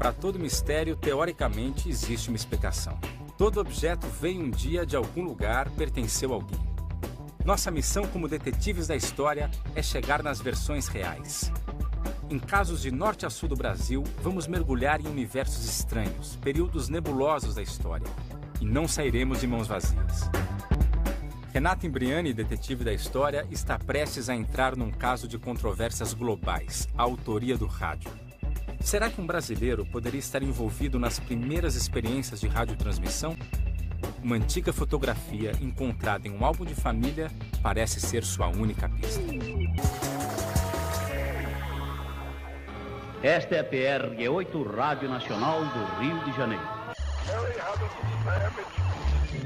para todo mistério, teoricamente, existe uma explicação. Todo objeto veio um dia de algum lugar, pertenceu a alguém. Nossa missão como detetives da história é chegar nas versões reais. Em casos de norte a sul do Brasil, vamos mergulhar em universos estranhos, períodos nebulosos da história. E não sairemos de mãos vazias. Renata Imbriani, detetive da história, está prestes a entrar num caso de controvérsias globais, a autoria do rádio. Será que um brasileiro poderia estar envolvido nas primeiras experiências de radiotransmissão? Uma antiga fotografia encontrada em um álbum de família parece ser sua única pista. Esta é a PRG-8, Rádio Nacional do Rio de Janeiro.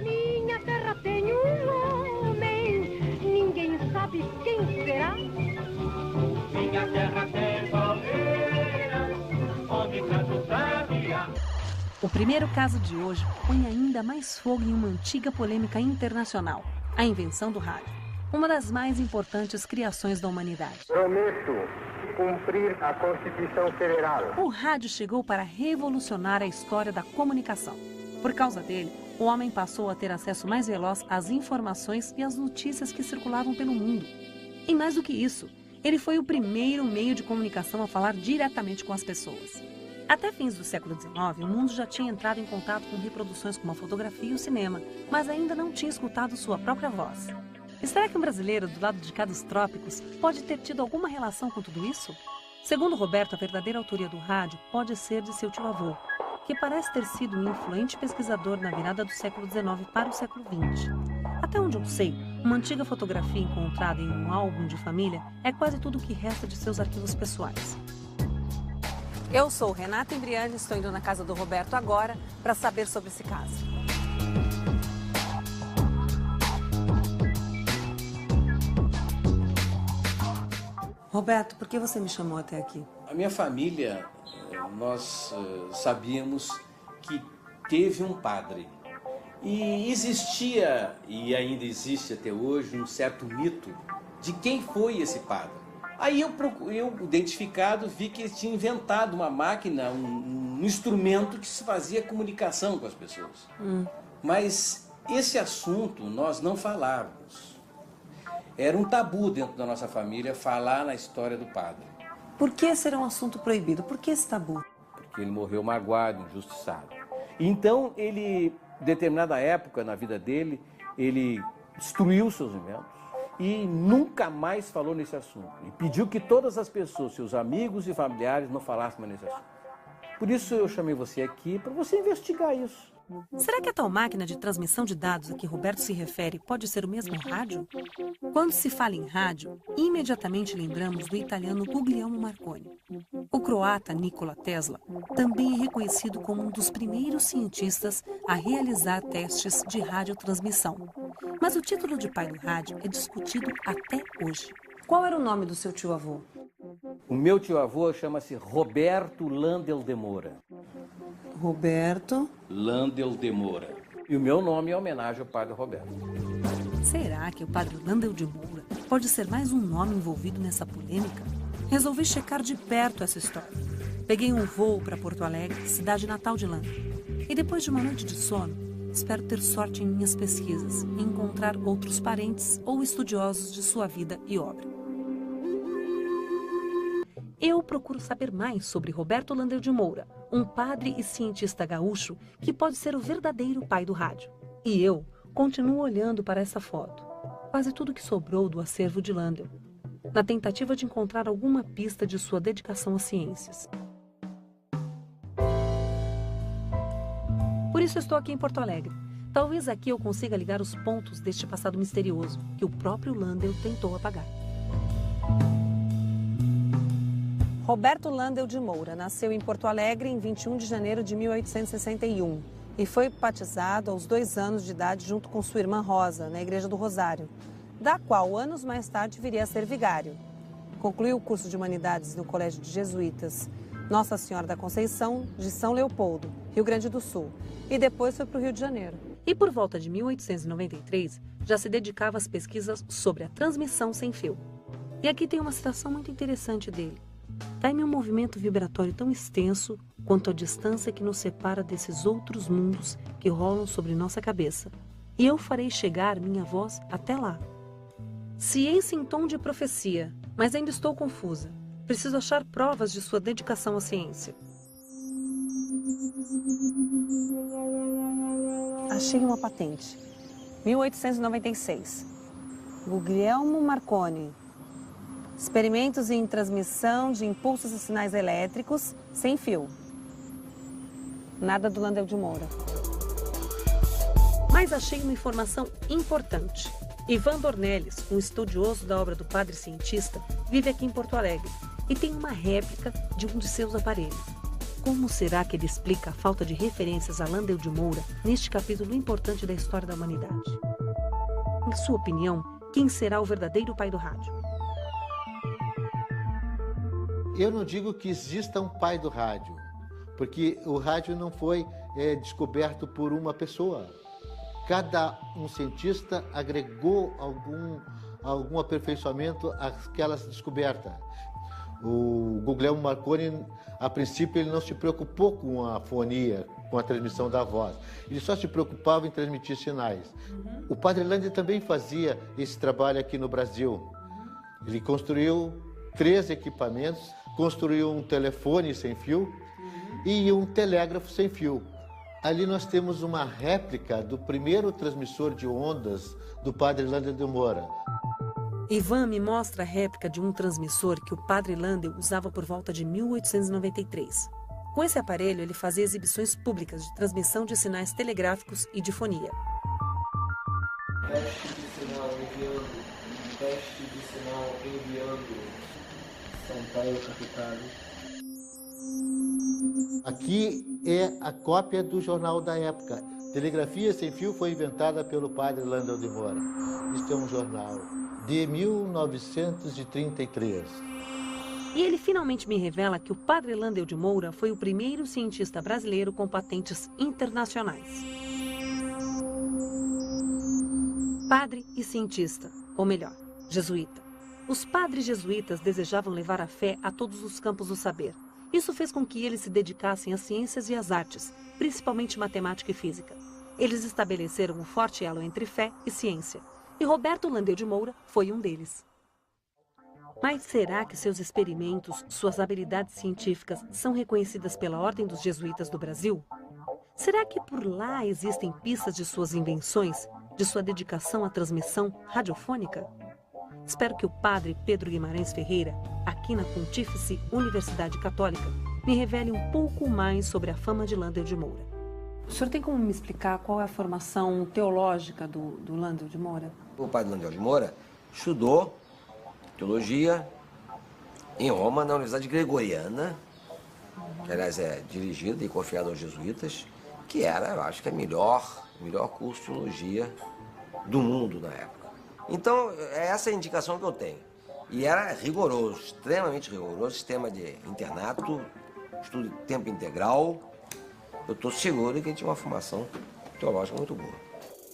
Minha terra tem um homem, ninguém sabe quem será. Minha terra tem palmeiras, onde canto sabia. O primeiro caso de hoje põe ainda mais fogo em uma antiga polêmica internacional, a invenção do rádio, uma das mais importantes criações da humanidade. Prometo cumprir a Constituição Federal. O rádio chegou para revolucionar a história da comunicação. Por causa dele, o homem passou a ter acesso mais veloz às informações e às notícias que circulavam pelo mundo. E mais do que isso, ele foi o primeiro meio de comunicação a falar diretamente com as pessoas. Até fins do século XIX, o mundo já tinha entrado em contato com reproduções como a fotografia e o cinema, mas ainda não tinha escutado sua própria voz. E será que um brasileiro do lado de cá dos trópicos pode ter tido alguma relação com tudo isso? Segundo Roberto, a verdadeira autoria do rádio pode ser de seu tio-avô, que parece ter sido um influente pesquisador na virada do século XIX para o século XX. Até onde eu sei, uma antiga fotografia encontrada em um álbum de família é quase tudo o que resta de seus arquivos pessoais. Eu sou Renata Imbriani, estou indo na casa do Roberto agora para saber sobre esse caso. Roberto, por que você me chamou até aqui? A minha família, nós sabíamos que teve um padre. E existia, e ainda existe até hoje, um certo mito de quem foi esse padre. Aí eu identificado, vi que ele tinha inventado uma máquina, um instrumento que se fazia comunicação com as pessoas. Mas esse assunto nós não falávamos. Era um tabu dentro da nossa família falar na história do padre. Por que será um assunto proibido? Por que esse tabu? Porque ele morreu magoado, injustiçado. Então, ele, em determinada época na vida dele, ele destruiu seus inventos e nunca mais falou nesse assunto. E pediu que todas as pessoas, seus amigos e familiares, não falassem mais nesse assunto. Por isso eu chamei você aqui, para você investigar isso. Será que a tal máquina de transmissão de dados a que Roberto se refere pode ser o mesmo rádio? Quando se fala em rádio, imediatamente lembramos do italiano Guglielmo Marconi. O croata Nikola Tesla também é reconhecido como um dos primeiros cientistas a realizar testes de radiotransmissão. Mas o título de pai do rádio é discutido até hoje. Qual era o nome do seu tio-avô? O meu tio-avô chama-se Roberto Landel de Moura. Roberto Landel de Moura. E o meu nome é homenagem ao padre Roberto. Será que o padre Landel de Moura pode ser mais um nome envolvido nessa polêmica? Resolvi checar de perto essa história. Peguei um voo para Porto Alegre, cidade natal de Landel. E depois de uma noite de sono, espero ter sorte em minhas pesquisas e encontrar outros parentes ou estudiosos de sua vida e obra. Eu procuro saber mais sobre Roberto Landel de Moura, um padre e cientista gaúcho que pode ser o verdadeiro pai do rádio. E eu continuo olhando para essa foto, quase tudo que sobrou do acervo de Landel, na tentativa de encontrar alguma pista de sua dedicação às ciências. Por isso estou aqui em Porto Alegre. Talvez aqui eu consiga ligar os pontos deste passado misterioso que o próprio Landel tentou apagar. Roberto Landel de Moura nasceu em Porto Alegre em 21 de janeiro de 1861 e foi batizado aos 2 anos de idade junto com sua irmã Rosa, na Igreja do Rosário, da qual anos mais tarde viria a ser vigário. Concluiu o curso de Humanidades no Colégio de Jesuítas Nossa Senhora da Conceição, de São Leopoldo, Rio Grande do Sul, e depois foi para o Rio de Janeiro. E por volta de 1893, já se dedicava às pesquisas sobre a transmissão sem fio. E aqui tem uma citação muito interessante dele. Dai-me um movimento vibratório tão extenso quanto a distância que nos separa desses outros mundos que rolam sobre nossa cabeça, e eu farei chegar minha voz até lá. Ciência em tom de profecia, mas ainda estou confusa. Preciso achar provas de sua dedicação à ciência. Achei uma patente. 1896. Guglielmo Marconi. Experimentos em transmissão de impulsos e sinais elétricos sem fio. Nada do Landel de Moura. Mas achei uma informação importante. Ivan Dornelles, um estudioso da obra do padre cientista, vive aqui em Porto Alegre e tem uma réplica de um de seus aparelhos. Como será que ele explica a falta de referências a Landel de Moura neste capítulo importante da história da humanidade? Em sua opinião, quem será o verdadeiro pai do rádio? Eu não digo que exista um pai do rádio, porque o rádio não foi descoberto por uma pessoa. Cada um cientista agregou algum aperfeiçoamento àquela descoberta. O Guglielmo Marconi, a princípio, ele não se preocupou com a fonia, com a transmissão da voz. Ele só se preocupava em transmitir sinais. O padre Landel também fazia esse trabalho aqui no Brasil. Ele construiu 3 equipamentos, construiu um telefone sem fio e um telégrafo sem fio. Ali nós temos uma réplica do primeiro transmissor de ondas do padre Landel de Moura. Ivan me mostra a réplica de um transmissor que o padre Landel usava por volta de 1893. Com esse aparelho, ele fazia exibições públicas de transmissão de sinais telegráficos e de fonia. Teste de sinal enviando. Teste de sinal enviando. Sampaio Capital. Aqui é a cópia do jornal da época. Telegrafia sem fio foi inventada pelo padre Landel de Moura. Isto é um jornal de 1933. E ele finalmente me revela que o padre Landel de Moura foi o primeiro cientista brasileiro com patentes internacionais. Padre e cientista, ou melhor, jesuíta. Os padres jesuítas desejavam levar a fé a todos os campos do saber. Isso fez com que eles se dedicassem às ciências e às artes, principalmente matemática e física. Eles estabeleceram um forte elo entre fé e ciência. E Roberto Landel de Moura foi um deles. Mas será que seus experimentos, suas habilidades científicas são reconhecidas pela Ordem dos Jesuítas do Brasil? Será que por lá existem pistas de suas invenções, de sua dedicação à transmissão radiofônica? Espero que o padre Pedro Guimarães Ferreira, aqui na Pontífice Universidade Católica, me revele um pouco mais sobre a fama de Landel de Moura. O senhor tem como me explicar qual é a formação teológica do Landel de Moura? O padre Landel de Moura estudou teologia em Roma, na Universidade Gregoriana, que aliás é dirigida e confiada aos jesuítas, que era, eu acho que, o melhor curso de teologia do mundo na época. Então, essa é a indicação que eu tenho. E era rigoroso, extremamente rigoroso, sistema de internato, estudo de tempo integral. Eu estou seguro de que ele tinha uma formação teológica muito boa.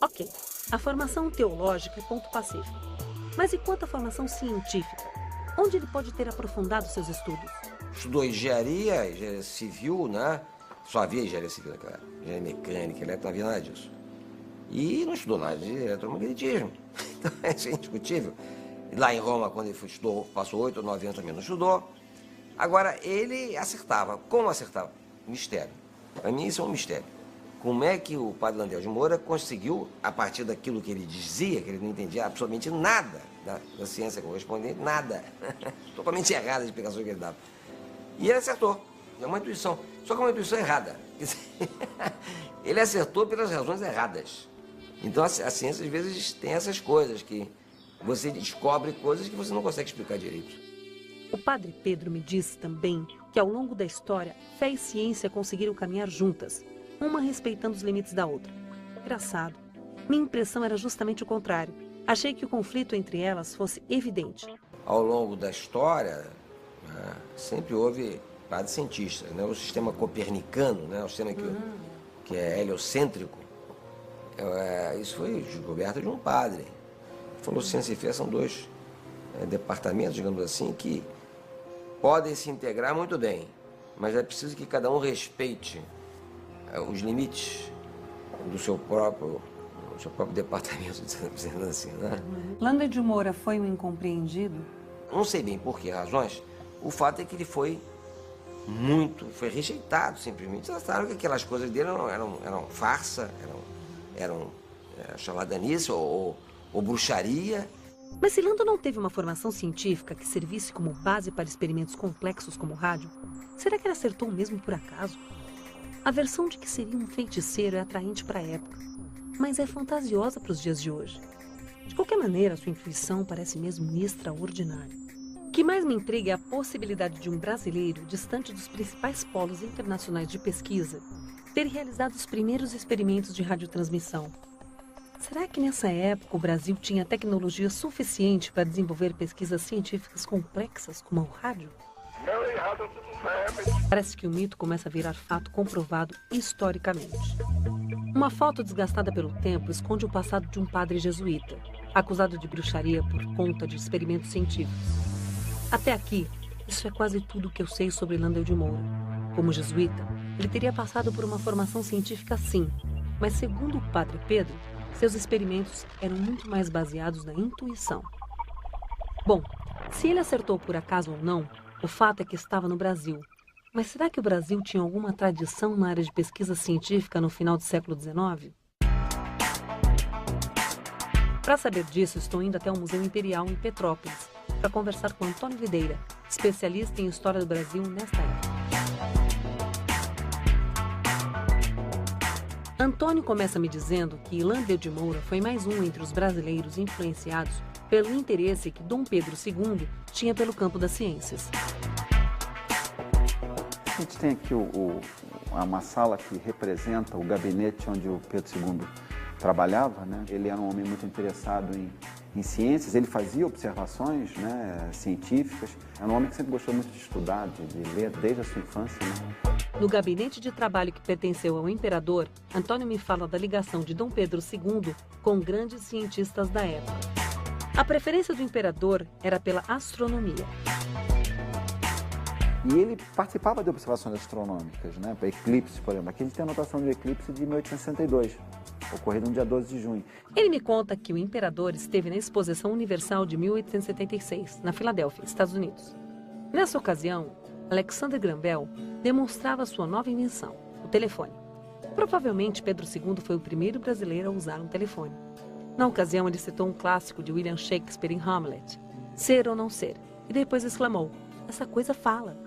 Ok, a formação teológica é ponto pacífico. Mas e quanto à formação científica? Onde ele pode ter aprofundado seus estudos? Estudou engenharia civil, né? Só havia engenharia civil naquela época. Engenharia mecânica, elétrica, não havia nada disso. E não estudou nada de eletromagnetismo. Então, isso é indiscutível. Lá em Roma, quando ele estudou, passou 8 ou 9 anos também, não estudou. Agora, ele acertava. Como acertava? Mistério. Para mim, isso é um mistério. Como é que o padre Landel de Moura conseguiu, a partir daquilo que ele dizia, que ele não entendia absolutamente nada da ciência correspondente, nada. Totalmente errada a explicação que ele dava. E ele acertou. É uma intuição. Só que é uma intuição errada. Ele acertou pelas razões erradas. Então, a ciência, às vezes, tem essas coisas, que você descobre coisas que você não consegue explicar direito. O padre Pedro me disse também que, ao longo da história, fé e ciência conseguiram caminhar juntas, uma respeitando os limites da outra. Engraçado. Minha impressão era justamente o contrário. Achei que o conflito entre elas fosse evidente. Ao longo da história, né, sempre houve padres cientistas, né? O sistema copernicano, né? O sistema que é heliocêntrico, isso foi descoberto de um padre. Ele falou, ciência e fé são 2 departamentos, digamos assim, que podem se integrar muito bem, mas é preciso que cada um respeite os limites do seu próprio departamento, dizendo assim, né? Lander de Moura foi um incompreendido? Não sei bem por que razões. O fato é que ele foi rejeitado, simplesmente. Eles acharam que aquelas coisas dele eram farsa, eram charlatanice ou bruxaria. Mas se Lander não teve uma formação científica que servisse como base para experimentos complexos como o rádio, será que ele acertou mesmo por acaso? A versão de que seria um feiticeiro é atraente para a época, mas é fantasiosa para os dias de hoje. De qualquer maneira, sua intuição parece mesmo extraordinária. O que mais me intriga é a possibilidade de um brasileiro, distante dos principais polos internacionais de pesquisa, ter realizado os primeiros experimentos de radiotransmissão. Será que nessa época o Brasil tinha tecnologia suficiente para desenvolver pesquisas científicas complexas como o rádio? Parece que o mito começa a virar fato comprovado historicamente. Uma foto desgastada pelo tempo esconde o passado de um padre jesuíta, acusado de bruxaria por conta de experimentos científicos. Até aqui, isso é quase tudo que eu sei sobre Lander de Moura. Como jesuíta, ele teria passado por uma formação científica sim, mas segundo o padre Pedro, seus experimentos eram muito mais baseados na intuição. Bom, se ele acertou por acaso ou não, o fato é que estava no Brasil. Mas será que o Brasil tinha alguma tradição na área de pesquisa científica no final do século XIX? Para saber disso, estou indo até o Museu Imperial em Petrópolis, para conversar com Antônio Videira, especialista em história do Brasil nesta época. Antônio começa me dizendo que Lander de Moura foi mais um entre os brasileiros influenciados pelo interesse que Dom Pedro II tinha pelo campo das ciências. A gente tem aqui uma sala que representa o gabinete onde o Pedro II trabalhava, né? Ele era um homem muito interessado em ciências, ele fazia observações, né, científicas. Era um homem que sempre gostou muito de estudar, de ler desde a sua infância, né? No gabinete de trabalho que pertenceu ao imperador, Antônio me fala da ligação de Dom Pedro II com grandes cientistas da época. A preferência do imperador era pela astronomia. E ele participava de observações astronômicas, né? Para eclipses, por exemplo. Aqui a gente tem a anotação de eclipse de 1862, ocorrido no dia 12 de junho. Ele me conta que o imperador esteve na Exposição Universal de 1876, na Filadélfia, Estados Unidos. Nessa ocasião, Alexander Graham Bell demonstrava sua nova invenção, o telefone. Provavelmente Pedro II foi o primeiro brasileiro a usar um telefone. Na ocasião, ele citou um clássico de William Shakespeare em Hamlet, Ser ou Não Ser, e depois exclamou, essa coisa fala.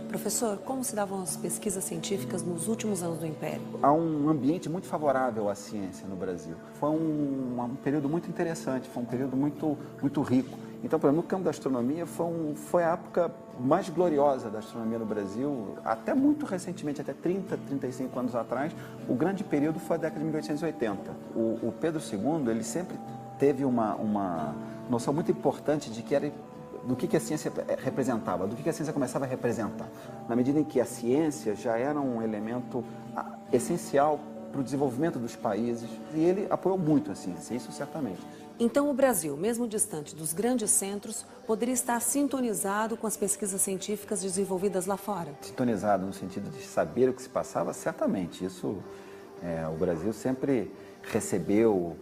Professor, como se davam as pesquisas científicas nos últimos anos do Império? Há um ambiente muito favorável à ciência no Brasil. Foi um período muito interessante, foi um período muito rico. Então, por exemplo, no campo da astronomia, foi a época mais gloriosa da astronomia no Brasil, até muito recentemente, até 30, 35 anos atrás. O grande período foi a década de 1880. O Pedro II, ele sempre teve uma noção muito importante do que a ciência representava, do que a ciência começava a representar. Na medida em que a ciência já era um elemento essencial para o desenvolvimento dos países, e ele apoiou muito a ciência, isso certamente. Então o Brasil, mesmo distante dos grandes centros, poderia estar sintonizado com as pesquisas científicas desenvolvidas lá fora? Sintonizado no sentido de saber o que se passava, certamente. Isso, o Brasil sempre recebeu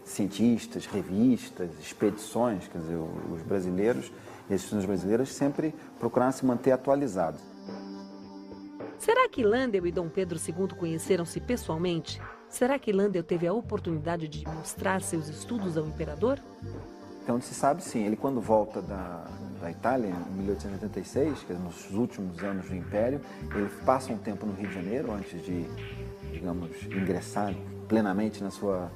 cientistas, revistas, expedições, quer dizer, os brasileiros, as instituições brasileiras sempre procuraram se manter atualizados. Será que Lander e Dom Pedro II conheceram-se pessoalmente? Será que Lander teve a oportunidade de mostrar seus estudos ao imperador? Então, se sabe sim, ele quando volta da Itália, em 1886, que é nos últimos anos do Império, ele passa um tempo no Rio de Janeiro, antes de, digamos, ingressar plenamente na sua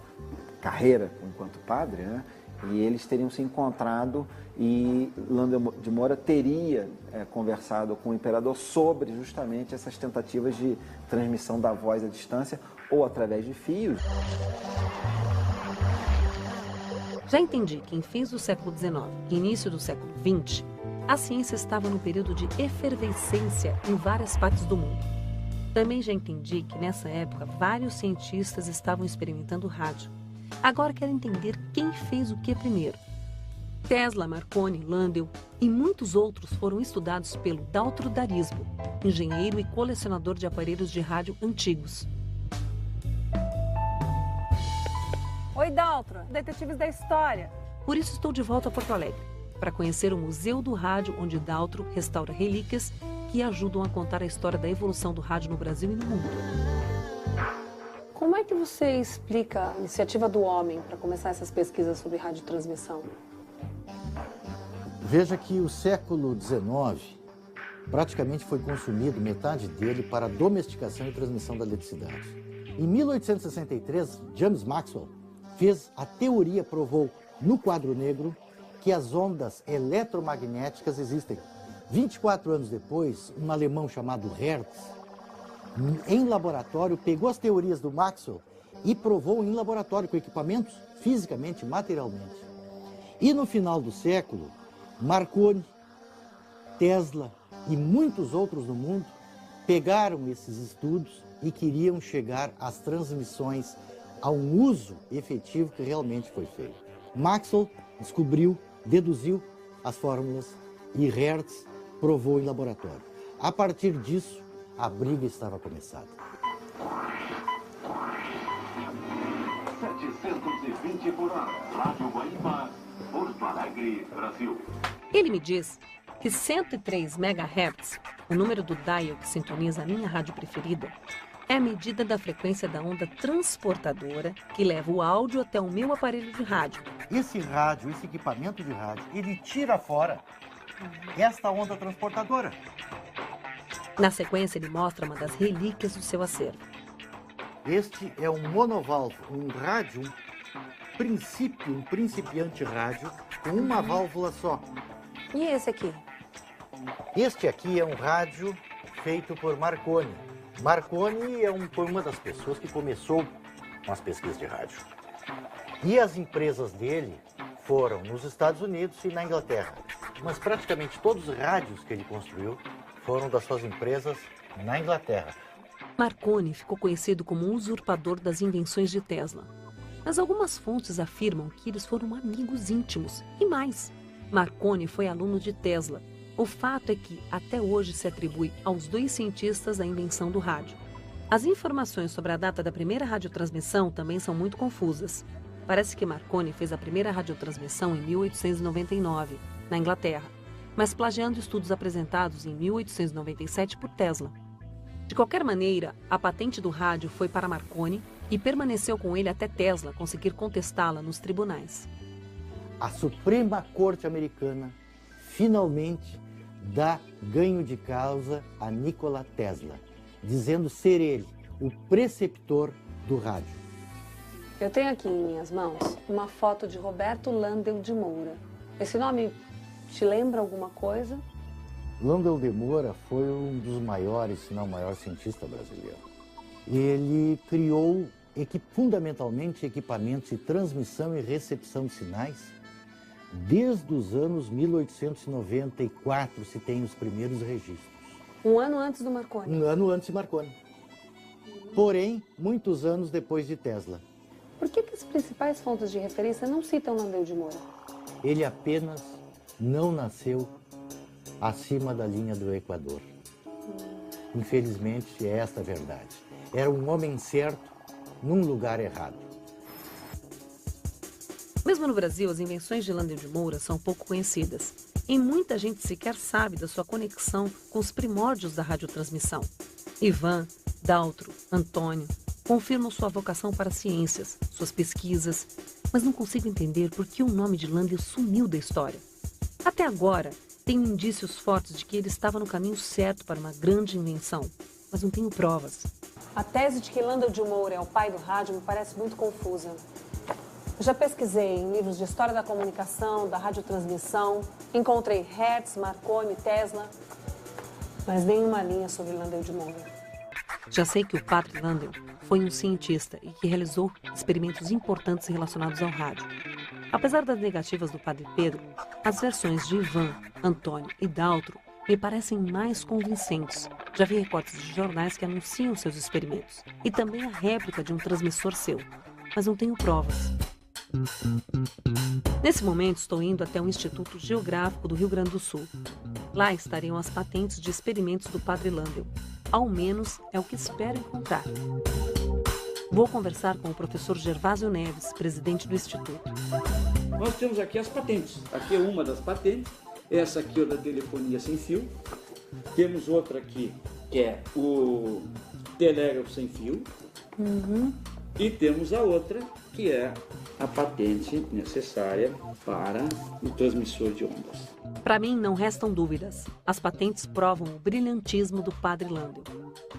carreira enquanto padre, né? E eles teriam se encontrado e Lander de Moura teria conversado com o imperador sobre justamente essas tentativas de transmissão da voz à distância ou através de fios. Já entendi que em fins do século XIX e início do século XX, a ciência estava no período de efervescência em várias partes do mundo. Também já entendi que nessa época vários cientistas estavam experimentando rádio. Agora quero entender quem fez o que primeiro. Tesla, Marconi, Landel e muitos outros foram estudados pelo Daltro Darisbo, engenheiro e colecionador de aparelhos de rádio antigos. Oi, Daltro, detetives da história. Por isso estou de volta a Porto Alegre, para conhecer o Museu do Rádio, onde Daltro restaura relíquias que ajudam a contar a história da evolução do rádio no Brasil e no mundo. Como é que você explica a iniciativa do homem para começar essas pesquisas sobre radiotransmissão? Veja que o século XIX praticamente foi consumido, metade dele, para a domesticação e transmissão da eletricidade. Em 1863, James Maxwell fez a teoria, provou no quadro negro que as ondas eletromagnéticas existem. 24 anos depois, um alemão chamado Hertz, em laboratório, pegou as teorias do Maxwell e provou em laboratório com equipamentos, fisicamente, materialmente. E no final do século, Marconi, Tesla e muitos outros no mundo pegaram esses estudos e queriam chegar às transmissões, a um uso efetivo que realmente foi feito. Maxwell descobriu, deduziu as fórmulas e Hertz provou em laboratório. A partir disso, a briga estava começada. 720 por hora, Rádio Guaíba, Porto Alegre, Brasil. Ele me diz que 103 MHz, o número do dial que sintoniza a minha rádio preferida, é a medida da frequência da onda transportadora que leva o áudio até o meu aparelho de rádio. Esse rádio, esse equipamento de rádio, ele tira fora esta onda transportadora. Na sequência, ele mostra uma das relíquias do seu acervo. Este é um monovalvo, um rádio, um principiante rádio, com uma válvula só. E esse aqui? Este aqui é um rádio feito por Marconi. Marconi foi uma das pessoas que começou com as pesquisas de rádio. E as empresas dele foram nos Estados Unidos e na Inglaterra. Mas praticamente todos os rádios que ele construiu foram das suas empresas na Inglaterra. Marconi ficou conhecido como um usurpador das invenções de Tesla. Mas algumas fontes afirmam que eles foram amigos íntimos. E mais, Marconi foi aluno de Tesla. O fato é que, até hoje, se atribui aos dois cientistas a invenção do rádio. As informações sobre a data da primeira radiotransmissão também são muito confusas. Parece que Marconi fez a primeira radiotransmissão em 1899, na Inglaterra, mas plagiando estudos apresentados em 1897 por Tesla. De qualquer maneira, a patente do rádio foi para Marconi e permaneceu com ele até Tesla conseguir contestá-la nos tribunais. A Suprema Corte Americana finalmente dá ganho de causa a Nikola Tesla, dizendo ser ele o preceptor do rádio. Eu tenho aqui em minhas mãos uma foto de Roberto Landel de Moura. Esse nome te lembra alguma coisa? Landel de Moura foi um dos maiores, se não o maior cientista brasileiro. Ele criou fundamentalmente equipamentos de transmissão e recepção de sinais. Desde os anos 1894 se tem os primeiros registros. Um ano antes do Marconi? Um ano antes de Marconi. Porém, muitos anos depois de Tesla. Por que as principais fontes de referência não citam Landel de Moura? Ele apenas não nasceu acima da linha do Equador. Infelizmente, é esta a verdade. Era um homem certo num lugar errado. Mesmo no Brasil, as invenções de Landel de Moura são pouco conhecidas. E muita gente sequer sabe da sua conexão com os primórdios da radiotransmissão. Ivan, Daltro, Antônio confirmam sua vocação para ciências, suas pesquisas, mas não consigo entender por que o nome de Landel sumiu da história. Até agora, tenho indícios fortes de que ele estava no caminho certo para uma grande invenção, mas não tenho provas. A tese de que Landel de Moura é o pai do rádio me parece muito confusa. Eu já pesquisei em livros de história da comunicação, da radiotransmissão, encontrei Hertz, Marconi, Tesla, mas nenhuma linha sobre Landel de Moura. Já sei que o padre Landel foi um cientista e que realizou experimentos importantes relacionados ao rádio. Apesar das negativas do padre Pedro, as versões de Ivan, Antônio e Daltro me parecem mais convincentes. Já vi recortes de jornais que anunciam seus experimentos e também a réplica de um transmissor seu, mas não tenho provas. Nesse momento, estou indo até o Instituto Geográfico do Rio Grande do Sul. Lá estariam as patentes de experimentos do Padre Landel. Ao menos é o que espero encontrar. Vou conversar com o professor Gervásio Neves, presidente do Instituto. Nós temos aqui as patentes. Aqui é uma das patentes. Essa aqui é da telefonia sem fio. Temos outra aqui, que é o telégrafo sem fio. E temos a outra, que é a patente necessária para o transmissor de ondas. Para mim, não restam dúvidas. As patentes provam o brilhantismo do Padre Landel.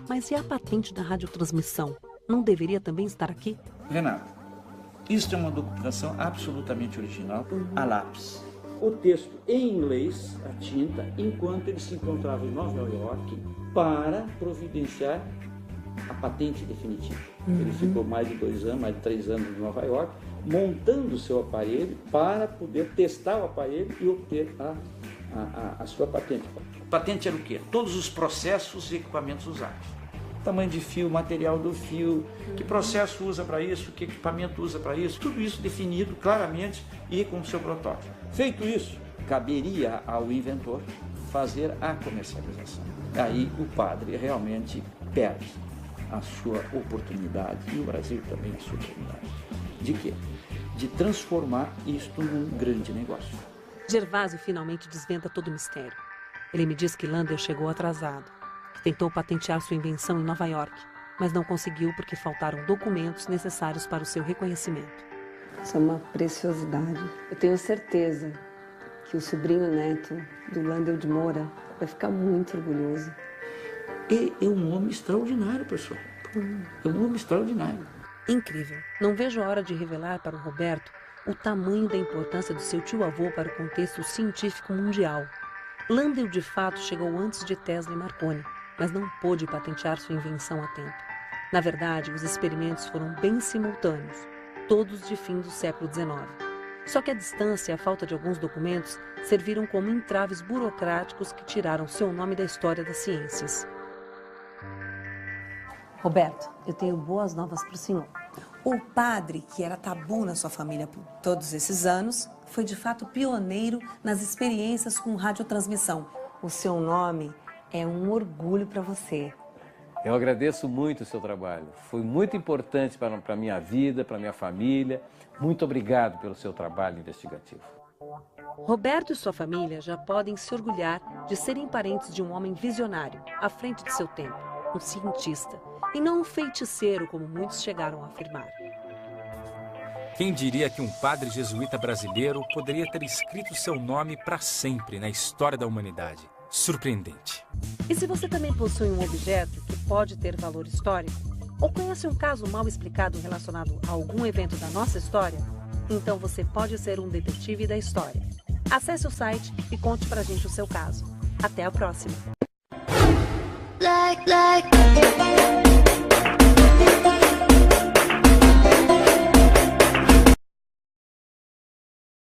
Mas e a patente da radiotransmissão? Não deveria também estar aqui? Renato, isso é uma documentação absolutamente original, a lápis. O texto em inglês, a tinta, enquanto ele se encontrava em Nova York para providenciar a patente definitiva. Ele ficou mais de 2 anos, mais de 3 anos em Nova York, montando o seu aparelho para poder testar o aparelho e obter a sua patente. Patente era o quê? Todos os processos e equipamentos usados. Tamanho de fio, material do fio, que processo usa para isso, que equipamento usa para isso, tudo isso definido claramente e com o seu protótipo. Feito isso, caberia ao inventor fazer a comercialização. Aí o padre realmente perde a sua oportunidade, e o Brasil também a sua oportunidade. De quê? De transformar isto num grande negócio. Gervásio finalmente desvenda todo o mistério. Ele me diz que Landel chegou atrasado, que tentou patentear sua invenção em Nova York, mas não conseguiu porque faltaram documentos necessários para o seu reconhecimento. Isso é uma preciosidade. Eu tenho certeza que o sobrinho neto do Landel de Moura vai ficar muito orgulhoso. E é um homem extraordinário, pessoal. É um homem extraordinário. Incrível. Não vejo a hora de revelar para o Roberto o tamanho da importância do seu tio-avô para o contexto científico mundial. Landel, de fato, chegou antes de Tesla e Marconi, mas não pôde patentear sua invenção a tempo. Na verdade, os experimentos foram bem simultâneos, todos de fim do século XIX. Só que a distância e a falta de alguns documentos serviram como entraves burocráticos que tiraram seu nome da história das ciências. Roberto, eu tenho boas novas para o senhor. O padre, que era tabu na sua família por todos esses anos, foi de fato pioneiro nas experiências com radiotransmissão. O seu nome é um orgulho para você. Eu agradeço muito o seu trabalho. Foi muito importante para a minha vida, para a minha família. Muito obrigado pelo seu trabalho investigativo. Roberto e sua família já podem se orgulhar de serem parentes de um homem visionário, à frente de seu tempo, um cientista, e não um feiticeiro, como muitos chegaram a afirmar. Quem diria que um padre jesuíta brasileiro poderia ter escrito seu nome para sempre na história da humanidade? Surpreendente. E se você também possui um objeto que pode ter valor histórico, ou conhece um caso mal explicado relacionado a algum evento da nossa história, então você pode ser um detetive da história. Acesse o site e conte pra gente o seu caso. Até a próxima!